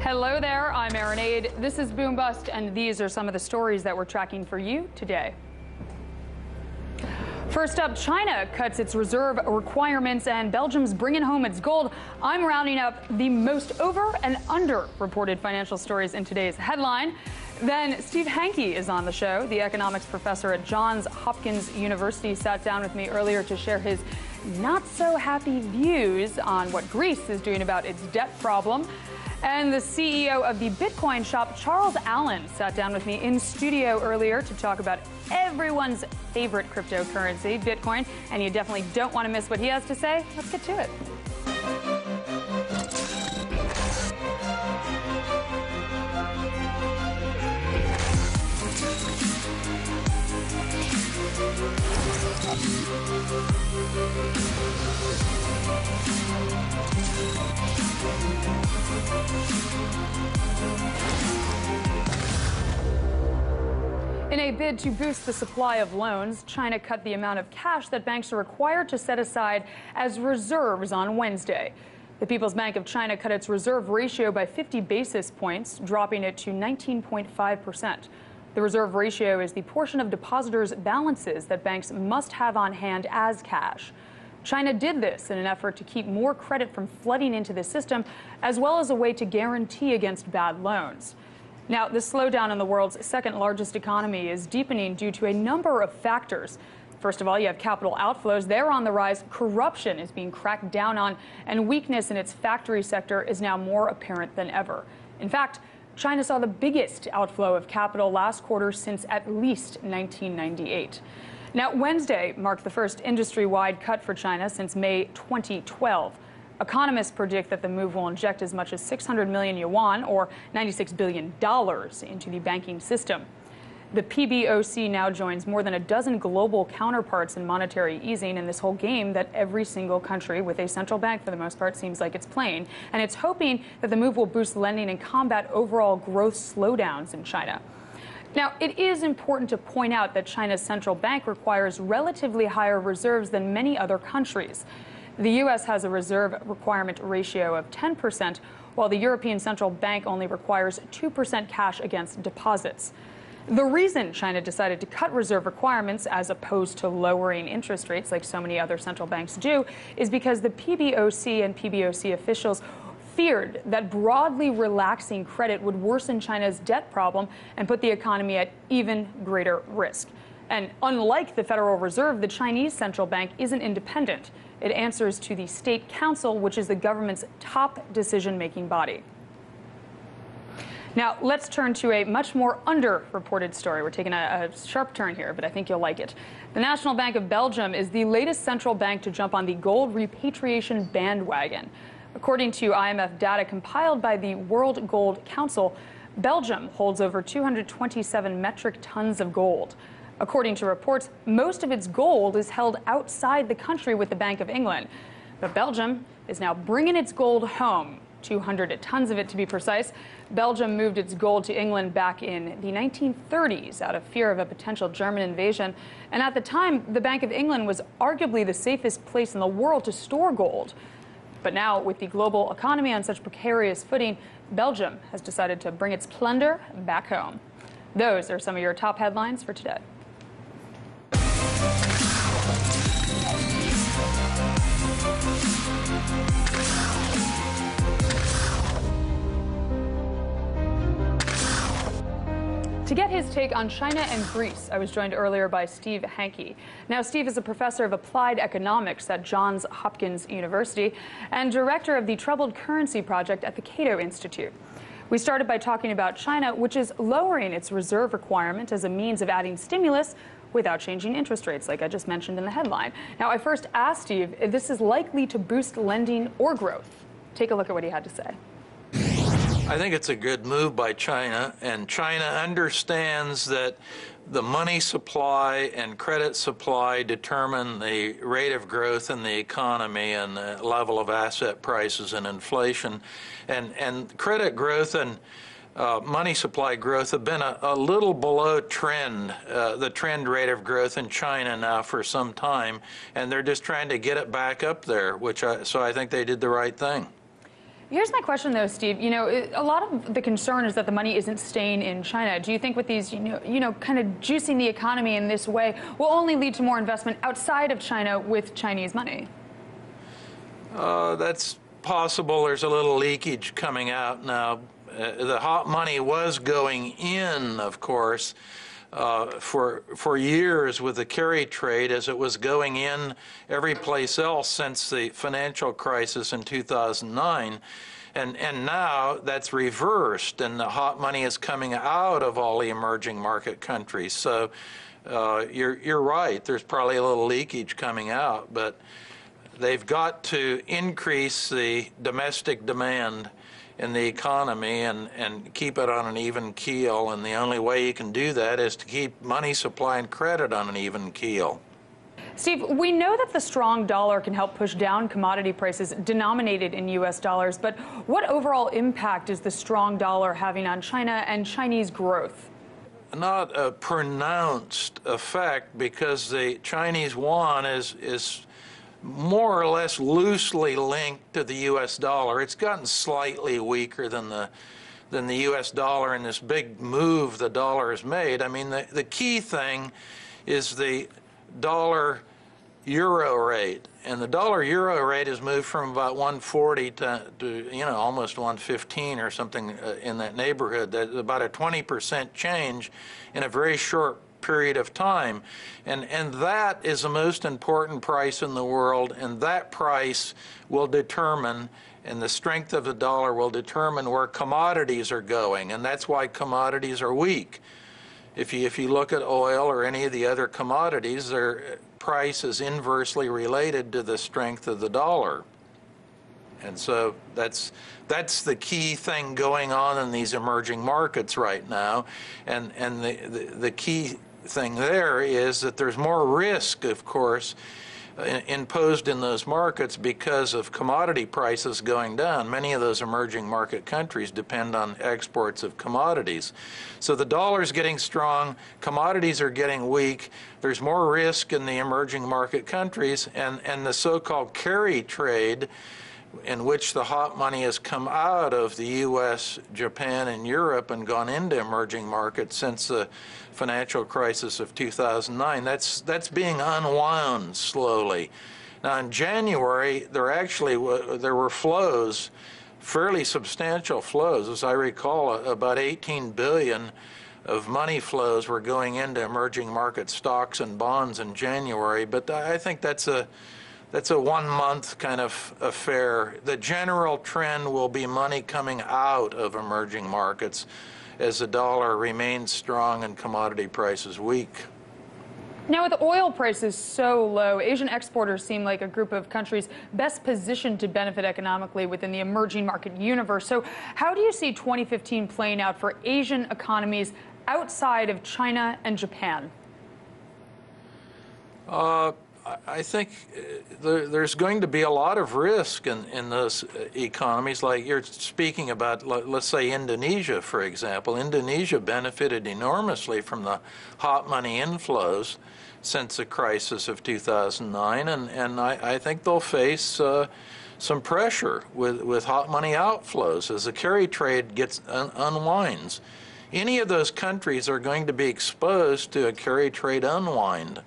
Hello there, I'm Erin Aid. This is Boom Bust, and these are some of the stories that we're tracking for you today. First up, China cuts its reserve requirements and Belgium's bringing home its gold. I'm rounding up the most over and under reported financial stories in today's headline. Then Steve Hanke is on the show. The economics professor at Johns Hopkins University sat down with me earlier to share his not so happy views on what Greece is doing about its debt problem. And the CEO of the Bitcoin shop, Charles Allen, sat down with me in studio earlier to talk about everyone's favorite cryptocurrency, Bitcoin. And you definitely don't want to miss what he has to say. Let's get to it. In a bid to boost the supply of loans, China cut the amount of cash that banks are required to set aside as reserves on Wednesday. The People's Bank of China cut its reserve ratio by 50 basis points, dropping it to 19.5%. The reserve ratio is the portion of depositors' balances that banks must have on hand as cash. China did this in an effort to keep more credit from flooding into the system, as well as a way to guarantee against bad loans. Now, the slowdown in the world's second largest economy is deepening due to a number of factors. First of all, you have capital outflows. They're on the rise. Corruption is being cracked down on, and weakness in its factory sector is now more apparent than ever. In fact, China saw the biggest outflow of capital last quarter since at least 1998. Now, Wednesday marked the first industry-wide cut for China since May 2012. Economists predict that the move will inject as much as 600 million yuan, or $96 billion, into the banking system. The PBOC now joins more than a dozen global counterparts in monetary easing in this whole game that every single country with a central bank, for the most part, seems like it's playing. And it's hoping that the move will boost lending and combat overall growth slowdowns in China. Now, it is important to point out that China's central bank requires relatively higher reserves than many other countries. The U.S. has a reserve requirement ratio of 10%, while the European Central Bank only requires 2% cash against deposits. The reason China decided to cut reserve requirements as opposed to lowering interest rates like so many other central banks do is because the PBOC and PBOC officials feared that broadly relaxing credit would worsen China's debt problem and put the economy at even greater risk. And unlike the Federal Reserve, the Chinese central bank isn't independent. It answers to the State Council, which is the government's top decision-making body. Now, let's turn to a much more underreported story. We're taking a sharp turn here, but I think you'll like it. The National Bank of Belgium is the latest central bank to jump on the gold repatriation bandwagon. According to IMF data compiled by the World Gold Council, Belgium holds over 227 metric tons of gold. According to reports, most of its gold is held outside the country with the Bank of England. But Belgium is now bringing its gold home, 200 tons of it to be precise. Belgium moved its gold to England back in the 1930s out of fear of a potential German invasion. And at the time, the Bank of England was arguably the safest place in the world to store gold. But now, with the global economy on such precarious footing, Belgium has decided to bring its plunder back home. Those are some of your top headlines for today. To get his take on China and Greece, I was joined earlier by Steve Hanke. Now, Steve is a professor of applied economics at Johns Hopkins University and director of the Troubled Currency Project at the Cato Institute. We started by talking about China, which is lowering its reserve requirement as a means of adding stimulus without changing interest rates, like I just mentioned in the headline. Now, I first asked Steve if this is likely to boost lending or growth. Take a look at what he had to say. I think it's a good move by China, and China understands that the money supply and credit supply determine the rate of growth in the economy and the level of asset prices and inflation. And credit growth and money supply growth have been a little below trend, the trend rate of growth in China now for some time, and they're just trying to get it back up there, so I think they did the right thing. Here's my question, though, Steve. A lot of the concern is that the money isn't staying in China. Do you think with these, kind of juicing the economy in this way will only lead to more investment outside of China with Chinese money? That's possible. There's a little leakage coming out now. The hot money was going in, of course, for years with the carry trade, as it was going in every place else since the financial crisis in 2009. And now that's reversed, and the hot money is coming out of all the emerging market countries. So you're right. There's probably a little leakage coming out, but they've got to increase the domestic demand in the economy and keep it on an even keel. And the only way you can do that is to keep money supply and credit on an even keel. Steve, we know that the strong dollar can help push down commodity prices denominated in U.S. dollars, but what overall impact is the strong dollar having on China and Chinese growth? Not a pronounced effect, because the Chinese yuan is more or less loosely linked to the U.S. dollar. It's gotten slightly weaker than the U.S. dollar in this big move the dollar has made. I mean, the key thing is the dollar-euro rate. And the dollar-euro rate has moved from about 140 to almost 115 or something in that neighborhood. That's about a 20% change in a very short period of time. And that is the most important price in the world, and that price will determine, and the strength of the dollar will determine where commodities are going, and that's why commodities are weak. If you look at oil or any of the other commodities, their price is inversely related to the strength of the dollar. And so that's the key thing going on in these emerging markets right now. And the key thing there is that there's more risk, of course, imposed in those markets because of commodity prices going down. Many of those emerging market countries depend on exports of commodities. So the dollar's getting strong, commodities are getting weak, there's more risk in the emerging market countries, and the so-called carry trade, in which the hot money has come out of the U.S., Japan, and Europe and gone into emerging markets since the financial crisis of 2009. That's being unwound slowly. Now, in January, there were flows, fairly substantial flows. As I recall, about 18 billion of money flows were going into emerging market stocks and bonds in January. But I think that's a 1 month kind of affair. The general trend will be money coming out of emerging markets as the dollar remains strong and commodity prices weak. Now, with oil prices so low, Asian exporters seem like a group of countries best positioned to benefit economically within the emerging market universe. So how do you see 2015 playing out for Asian economies outside of China and Japan? I think there's going to be a lot of risk in those economies, like you're speaking about. Let's say Indonesia, for example. Indonesia benefited enormously from the hot money inflows since the crisis of 2009, and I think they'll face some pressure with hot money outflows as the carry trade unwinds. Any of those countries are going to be exposed to a carry trade unwind,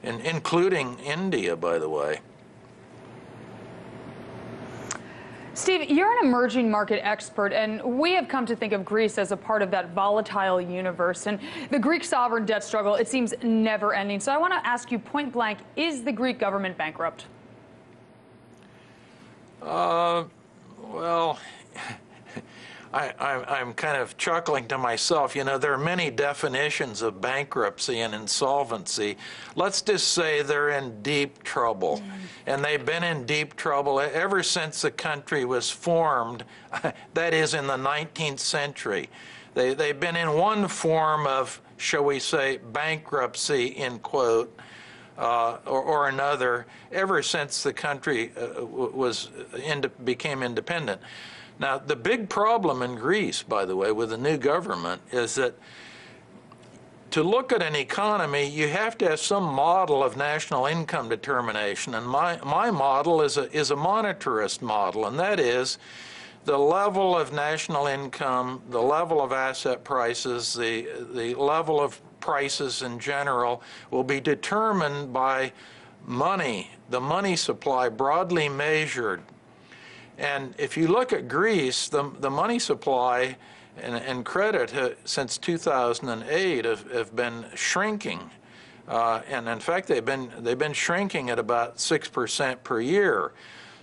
including India, by the way. Steve, you're an emerging market expert, and we have come to think of Greece as a part of that volatile universe. And the Greek sovereign debt struggle, it seems never ending. So I want to ask you point blank, is the Greek government bankrupt? Well, I'm kind of chuckling to myself. You know, there are many definitions of bankruptcy and insolvency. Let's just say they're in deep trouble. And they've been in deep trouble ever since the country was formed, that is in the 19th century. They've been in one form of, shall we say, bankruptcy, in quote, or another, ever since the country became independent. Now, the big problem in Greece, by the way, with the new government is that to look at an economy, you have to have some model of national income determination. And my model is a monetarist model, and that is the level of national income, the level of asset prices, the level of prices in general will be determined by money, the money supply broadly measured. And if you look at Greece, the money supply and credit since 2008 have been shrinking. And in fact, they've been shrinking at about 6% per year.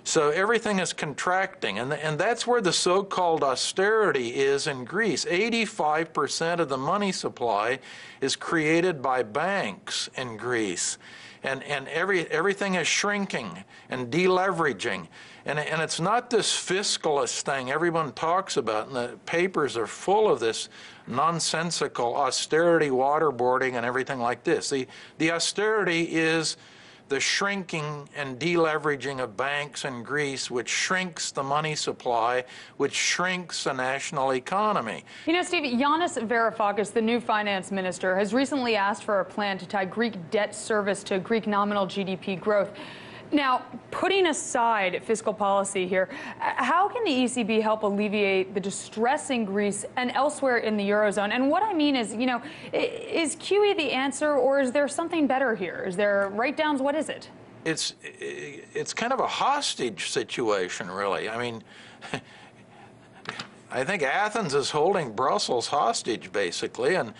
So everything is contracting, and that's where the so-called austerity is in Greece. 85% of the money supply is created by banks in Greece, and everything is shrinking and deleveraging. And it's not this fiscalist thing everyone talks about, and the papers are full of this nonsensical austerity, waterboarding, and everything like this. The austerity is the shrinking and deleveraging of banks in Greece, which shrinks the money supply, which shrinks the national economy. You know, Steve, Yanis Varoufakis, the new finance minister, has recently asked for a plan to tie Greek debt service to Greek nominal GDP growth. Now, putting aside fiscal policy here, how can the ECB help alleviate the distress in Greece and elsewhere in the Eurozone? And what I mean is, you know, is QE the answer, or is there something better here? Is there write-downs? What is it? It's kind of a hostage situation, really. I mean, I think Athens is holding Brussels hostage, basically, and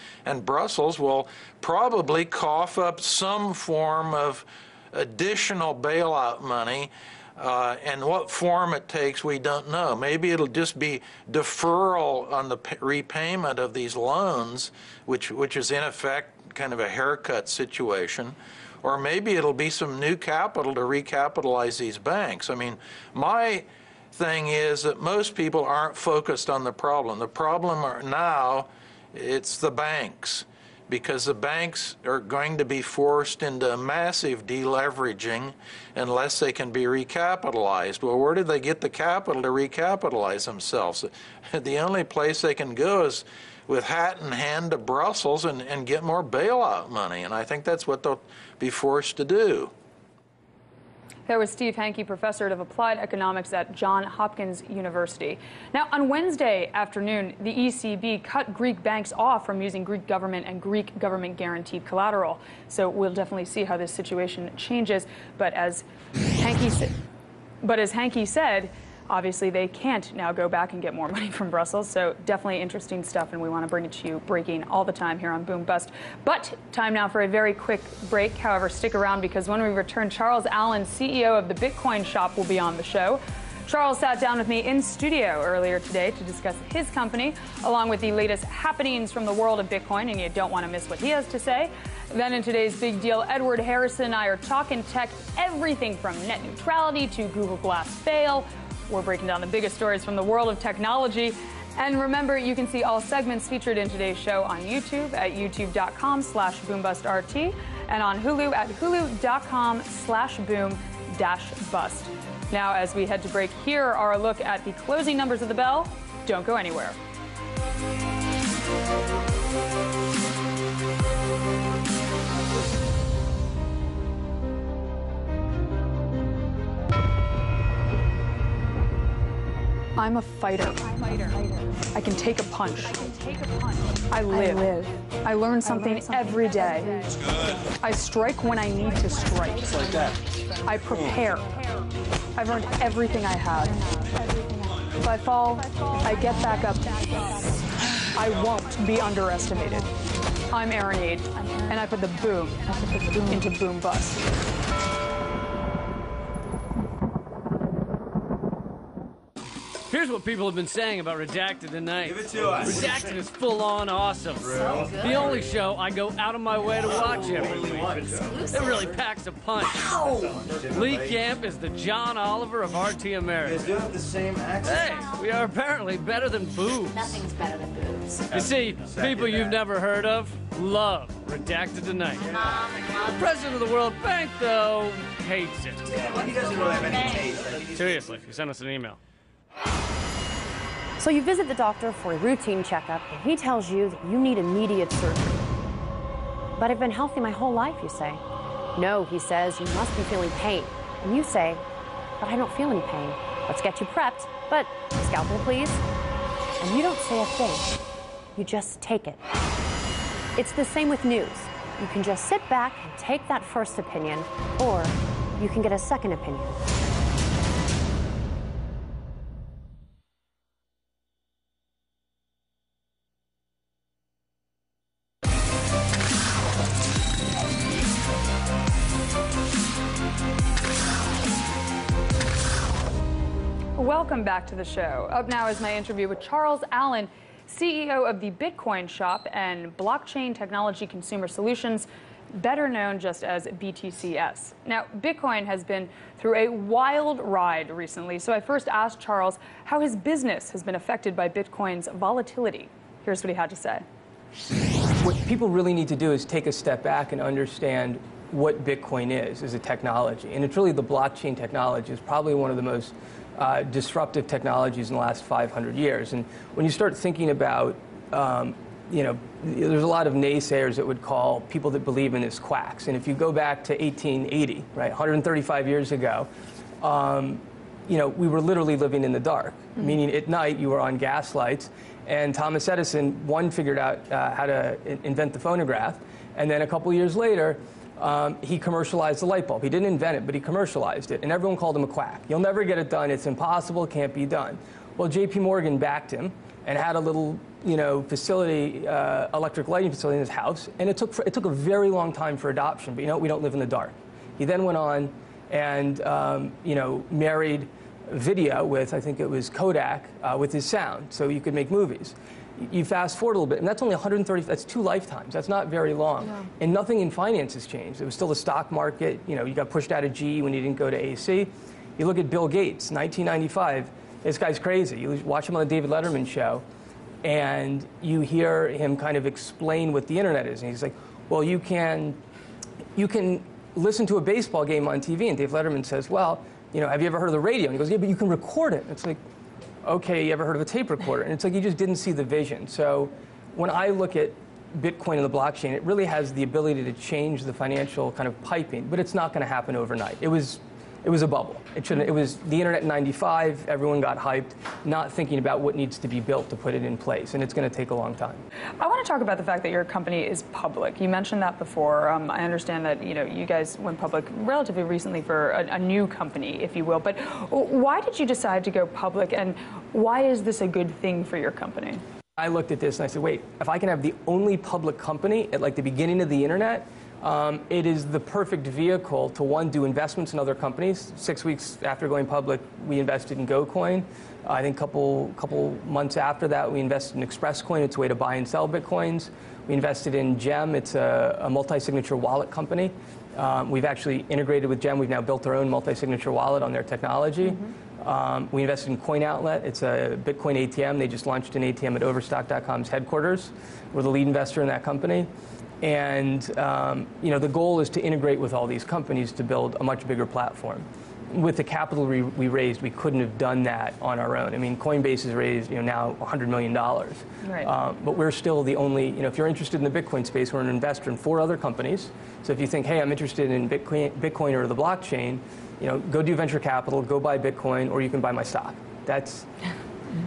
Brussels will probably cough up some form of additional bailout money, and what form it takes, we don't know. Maybe it'll just be deferral on the repayment of these loans, which is in effect kind of a haircut situation, or maybe it'll be some new capital to recapitalize these banks. I mean, my thing is that most people aren't focused on the problem. The problem now, it's the banks, because the banks are going to be forced into massive deleveraging unless they can be recapitalized. Well, where do they get the capital to recapitalize themselves? The only place they can go is with hat in hand to Brussels and get more bailout money, and I think that's what they'll be forced to do. That was Steve Hanke, professor of applied economics at Johns Hopkins University. Now, on Wednesday afternoon, the ECB cut Greek banks off from using Greek government and Greek government guaranteed collateral. So we'll definitely see how this situation changes. But as Hanke said, obviously they can't now go back and get more money from Brussels. So definitely interesting stuff, and we want to bring it to you breaking all the time here on Boom Bust. But time now for a very quick break. However, stick around, because when we return, Charles Allen, CEO of the Bitcoin Shop, will be on the show. Charles sat down with me in studio earlier today to discuss his company, along with the latest happenings from the world of Bitcoin, and you don't want to miss what he has to say. Then in today's big deal, Edward Harrison and I are talking tech, everything from net neutrality to Google Glass fail. We're breaking down the biggest stories from the world of technology. And remember, you can see all segments featured in today's show on YouTube at youtube.com/BoomBustRT and on Hulu at hulu.com/boom-bust. Now, as we head to break, here are a look at the closing numbers of the bell. Don't go anywhere. I'm a fighter. I can take a punch. I live. I learn something every day. I strike when I need to strike. Just like that. I prepare. I've earned everything I have. If I fall, I get back up. I won't be underestimated. I'm Aaron Aid, and I put the boom into Boom Bust. Here's what people have been saying about Redacted tonight. Give it to us. Redacted is full-on awesome. The only show I go out of my way to watch every week. It really packs a punch. Lee Camp is the John Oliver of RT America. You do have the same accent. Hey, we are apparently better than boobs. Nothing's better than boobs. You see, people you've never heard of love Redacted tonight. The president of the World Bank, though, hates it. Well, he doesn't really have any taste. Seriously, he sent us an email. So you visit the doctor for a routine checkup, and he tells you that you need immediate surgery. But I've been healthy my whole life, you say. No, he says, you must be feeling pain. And you say, but I don't feel any pain. Let's get you prepped, but scalpel, please. And you don't say a thing. You just take it. It's the same with news. You can just sit back and take that first opinion, or you can get a second opinion. Welcome back to the show. Up now is my interview with Charles Allen, CEO of the Bitcoin Shop and Blockchain Technology Consumer Solutions, better known just as BTCS. Now, Bitcoin has been through a wild ride recently, so I first asked Charles how his business has been affected by Bitcoin's volatility. Here's what he had to say. What people really need to do is take a step back and understand what Bitcoin is as a technology. And it's really the blockchain technology is probably one of the most disruptive technologies in the last 500 years. And when you start thinking about, there's a lot of naysayers that would call people that believe in this quacks. And if you go back to 1880, right, 135 years ago, we were literally living in the dark, meaning at night you were on gas lights. And Thomas Edison, figured out how to invent the phonograph. And then a couple years later, he commercialized the light bulb. He didn't invent it, but he commercialized it, and everyone called him a quack. You'll never get it done. It's impossible. It can't be done. Well, J.P. Morgan backed him and had a little, facility, electric lighting facility in his house, and it took a very long time for adoption. But we don't live in the dark. He then went on and married video with, I think it was Kodak, with his sound, so you could make movies. You fast forward a little bit, and that's only 130, that's 2 lifetimes. That's not very long. Yeah. And nothing in finance has changed. It was still the stock market. You got pushed out of GE when you didn't go to AC. You look at Bill Gates, 1995, this guy's crazy. You watch him on the David Letterman show, and you hear him kind of explain what the internet is. And he's like, well, you can listen to a baseball game on TV. And Dave Letterman says, well, have you ever heard of the radio? And he goes, yeah, but you can record it. It's like, okay, you ever heard of a tape recorder? And it's like you just didn't see the vision. So when I look at Bitcoin and the blockchain, it really has the ability to change the financial kind of piping, but it's not going to happen overnight. It was a bubble. It was the internet in 95, everyone got hyped, not thinking about what needs to be built to put it in place, and it's going to take a long time. I want to talk about the fact that your company is public. You mentioned that before. I understand that you guys went public relatively recently for a new company, if you will, but why did you decide to go public, and why is this a good thing for your company? I looked at this and I said, wait, if I can have the only public company at like the beginning of the internet, it is the perfect vehicle to, one, do investments in other companies. 6 weeks after going public, we invested in GoCoin. I think a couple months after that, we invested in ExpressCoin. It's a way to buy and sell Bitcoins. We invested in Gem. It's a multi-signature wallet company. We've actually integrated with Gem. We've now built our own multi-signature wallet on their technology. We invested in Coin Outlet. It's a Bitcoin ATM. They just launched an ATM at Overstock.com's headquarters. We're the lead investor in that company. And the goal is to integrate with all these companies to build a much bigger platform. With the capital we raised, we couldn't have done that on our own. I mean, Coinbase has raised now $100 million. Right. But we're still the only, if you're interested in the Bitcoin space, we're an investor in 4 other companies. So if you think, hey, I'm interested in Bitcoin or the blockchain, go do venture capital, go buy Bitcoin, or you can buy my stock. That's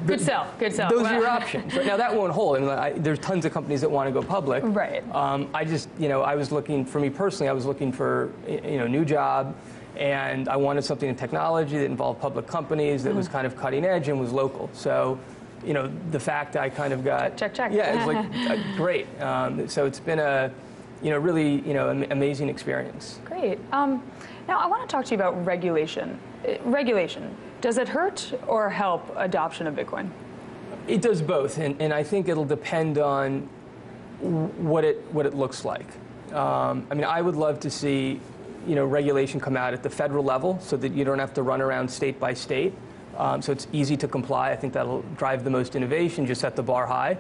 good sell. Good sell. Those are your options. Right now, that won't hold. I mean, there's tons of companies that want to go public. Right. I just, I was looking, for me personally, I was looking for, a new job, and I wanted something in technology that involved public companies that was kind of cutting edge and was local. So, the fact I kind of got check. Yeah, it's like great. So it's been a, really, amazing experience. Great. Now I want to talk to you about regulation. Regulation. Does it hurt or help adoption of Bitcoin? It does both, and I think it'll depend on what it looks like. I mean, I would love to see, regulation come out at the federal level so that you don't have to run around state by state. So it's easy to comply. I think that'll drive the most innovation, just set the bar high.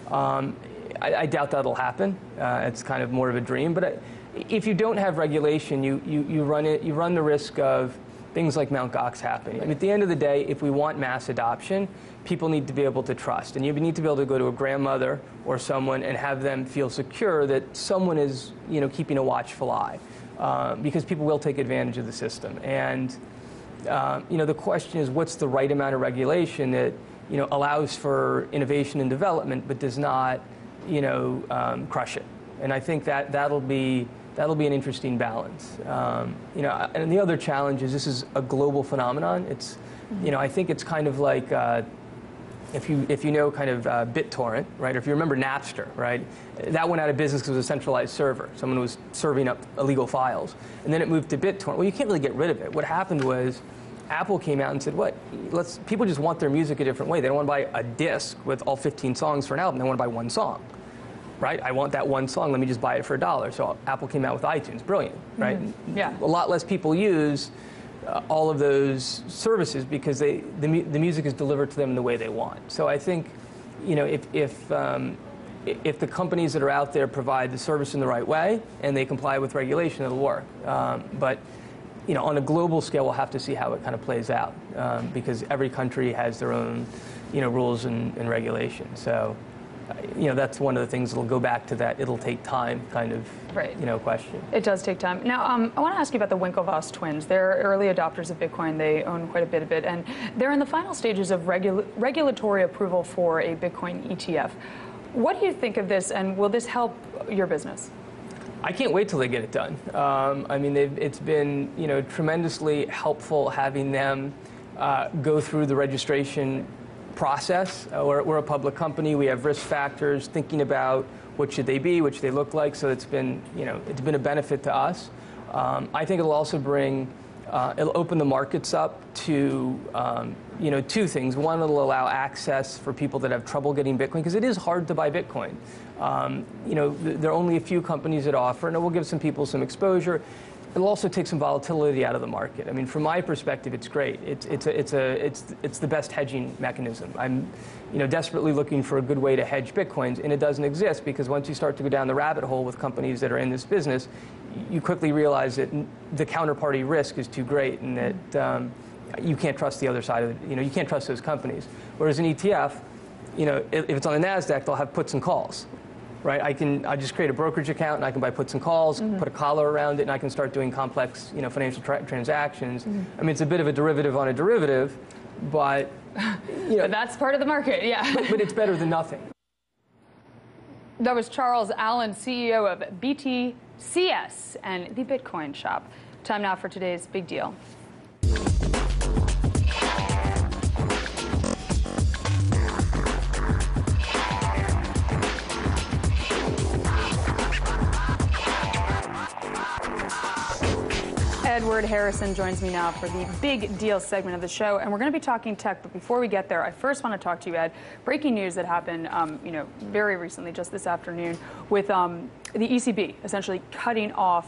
I doubt that'll happen. It's kind of more of a dream. But if you don't have regulation, you run the risk of things like Mt. Gox happening. I mean, at the end of the day, if we want mass adoption, people need to be able to trust. And you need to be able to go to a grandmother or someone and have them feel secure that someone is, keeping a watchful eye. Because people will take advantage of the system. And, The question is, what's the right amount of regulation that allows for innovation and development, but does not crush it? And I think that'll be an interesting balance. And the other challenge is this is a global phenomenon. It's I think it's kind of like if you know kind of BitTorrent, right? Or if you remember Napster, right? That went out of business because it was a centralized server. Someone was serving up illegal files. And then it moved to BitTorrent. Well, you can't really get rid of it. What happened was Apple came out and said, people just want their music a different way. They don't want to buy a disc with all 15 songs for an album. They want to buy one song, right? I want that one song. Let me just buy it for $1. So Apple came out with iTunes. Brilliant, right? Yeah. A lot less people use all of those services because the music is delivered to them in the way they want. So I think, if the companies that are out there provide the service in the right way and they comply with regulation, it'll work. But on a global scale, we'll have to see how it kind of plays out because every country has their own, rules and regulations. So, that's one of the things that'll go back to that. It'll take time kind of, question. It does take time. Now, I want to ask you about the Winklevoss twins. They're early adopters of Bitcoin. They own quite a bit of it, and they're in the final stages of regulatory approval for a Bitcoin ETF. What do you think of this, and will this help your business? I can't wait till they get it done. It's been tremendously helpful having them go through the registration process. We're a public company. We have risk factors, thinking about what should they be, what should they look like. So it's been a benefit to us. I think it'll also it'll open the markets up to two things. One, it'll allow access for people that have trouble getting Bitcoin because it is hard to buy Bitcoin. There are only a few companies that offer, and it will give some people some exposure. It'll also take some volatility out of the market. I mean, from my perspective, it's great. It's the best hedging mechanism. I'm, desperately looking for a good way to hedge Bitcoins, and it doesn't exist because once you start to go down the rabbit hole with companies that are in this business, you quickly realize that the counterparty risk is too great, and that you can't trust the other side of it. You can't trust those companies. Whereas an ETF, if it's on the NASDAQ, they'll have puts and calls. Right, I just create a brokerage account and I can buy puts and calls, put a collar around it, and I can start doing complex, financial transactions. I mean, it's a bit of a derivative on a derivative, but but that's part of the market, yeah. But it's better than nothing. That was Charles Allen, CEO of BTCS and the Bitcoin Shop. Time now for today's big deal. Edward Harrison joins me now for the big deal segment of the show, and we're going to be talking tech. But before we get there, I first want to talk to you, Ed. Breaking news that happened, very recently, just this afternoon, with the ECB essentially cutting off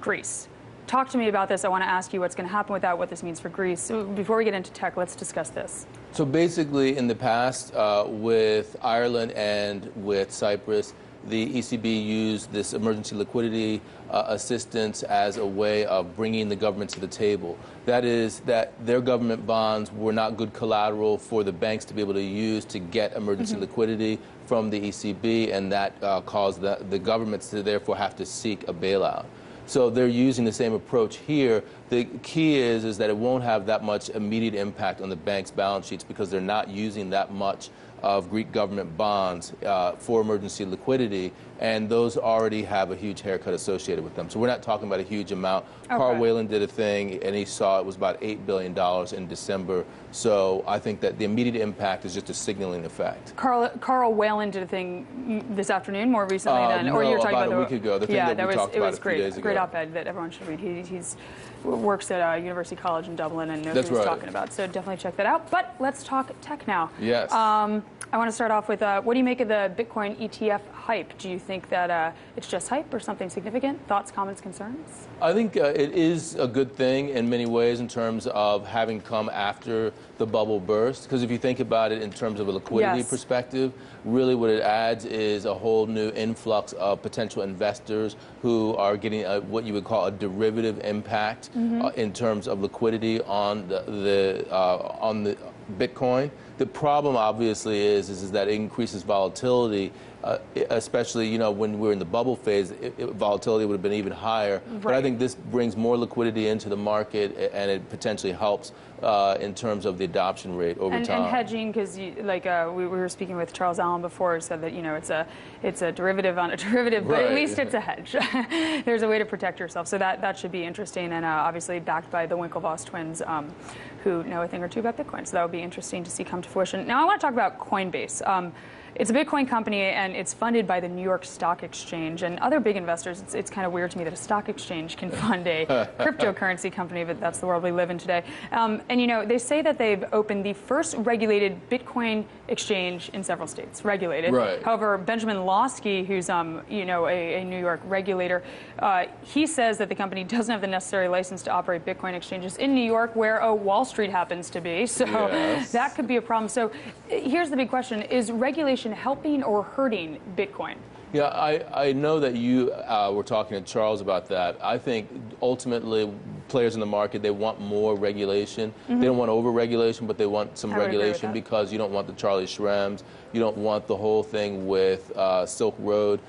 Greece. Talk to me about this. I want to ask you what's going to happen with that, what this means for Greece. So before we get into tech, let's discuss this. So basically, in the past, with Ireland and with Cyprus, the ECB used this emergency liquidity assistance as a way of bringing the government to the table. That is, that their government bonds were not good collateral for the banks to be able to use to get emergency liquidity from the ECB, and that caused the governments to therefore have to seek a bailout. So they're using the same approach here. The key is that it won't have that much immediate impact on the bank's balance sheets because they're not using that much of Greek government bonds for emergency liquidity, and those already have a huge haircut associated with them. So we're not talking about a huge amount. Okay. Carl Whelan did a thing, and he saw it was about $8 billion in December. So I think that the immediate impact is just a signaling effect. Carl Whelan did a thing this afternoon, more recently than, or you're talking about a week ago. The thing that we talked about a few days ago. Great op-ed that everyone should read. He's works at University College in Dublin and knows what he's talking about. So definitely check that out. But let's talk tech now. Yes. I want to start off with what do you make of the Bitcoin ETF hype? Do you think that it's just hype or something significant? Thoughts, comments, concerns? I think it is a good thing in many ways in terms of having come after the bubble burst. Because if you think about it in terms of a liquidity perspective, really what it adds is a whole new influx of potential investors who are getting what you would call a derivative impact in terms of liquidity on the Bitcoin. The problem, obviously, is that it increases volatility, especially, when we're in the bubble phase, volatility would have been even higher. Right. But I think this brings more liquidity into the market, and it potentially helps in terms of the adoption rate over time. And hedging, because we were speaking with Charles Allen before, who said that it's a derivative on a derivative, but at least it's a hedge. There's a way to protect yourself, so that should be interesting, and obviously backed by the Winklevoss twins, who know a thing or two about Bitcoin. So that would be interesting to see come to fruition. Now I want to talk about Coinbase. It's a Bitcoin company, and it's funded by the New York Stock Exchange and other big investors. It's kind of weird to me that a stock exchange can fund a cryptocurrency company, but that's the world we live in today. And they say that they've opened the first regulated Bitcoin exchange in several states, regulated. Right. However, Benjamin Lawsky, who's a New York regulator, he says that the company doesn't have the necessary license to operate Bitcoin exchanges in New York, where Wall Street happens to be. So that could be a problem. So here's the big question: is regulation helping or hurting Bitcoin? Yeah, I know that you were talking to Charles about that. I think ultimately players in the market, they want more regulation. They don't want over-regulation, but they want some regulation, because you don't want the Charlie Schrems. You don't want the whole thing with Silk Road.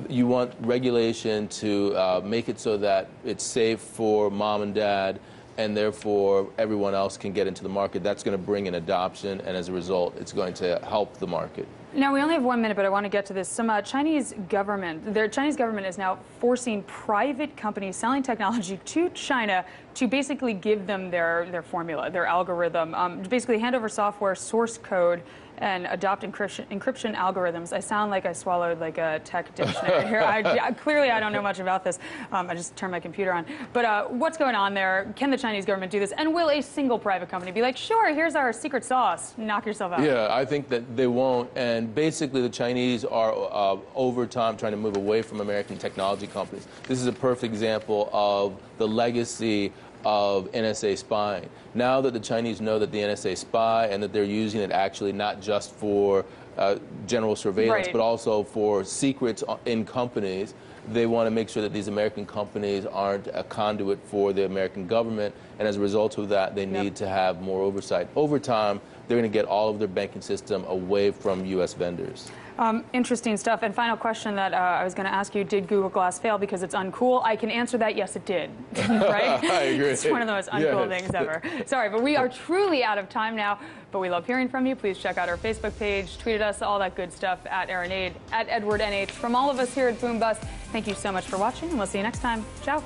You want regulation to make it so that it's safe for mom and dad, and therefore everyone else can get into the market. That's going to bring in adoption, and as a result, it's going to help the market. Now, we only have 1 minute, but I want to get to this. Some Chinese government is now forcing private companies selling technology to China to basically give them their formula, their algorithm, to basically hand over software, source code, and adopt encryption algorithms. I sound like I swallowed like a tech dictionary here. Clearly, I don't know much about this. I just turned my computer on. But what's going on there? Can the Chinese government do this? And will a single private company be like, sure, here's our secret sauce, knock yourself out? Yeah, I think that they won't. And basically, the Chinese are, over time, trying to move away from American technology companies. This is a perfect example of the legacy of NSA spying. Now that the Chinese know that the NSA spy, and that they're using it actually not just for general surveillance, but also for secrets in companies, they want to make sure that these American companies aren't a conduit for the American government, and as a result of that, they need to have more oversight. Over time, they're going to get all of their banking system away from U.S. vendors. Interesting stuff. And final question that I was going to ask you, did Google Glass fail because it's uncool? I can answer that, yes, it did. Right? I agree. It's one of the most uncool things ever. Sorry, but we are truly out of time now. But we love hearing from you. Please check out our Facebook page, tweet at us, all that good stuff, at Aaronade, at EdwardNH. From all of us here at Boom Bust, thank you so much for watching, and we'll see you next time. Ciao.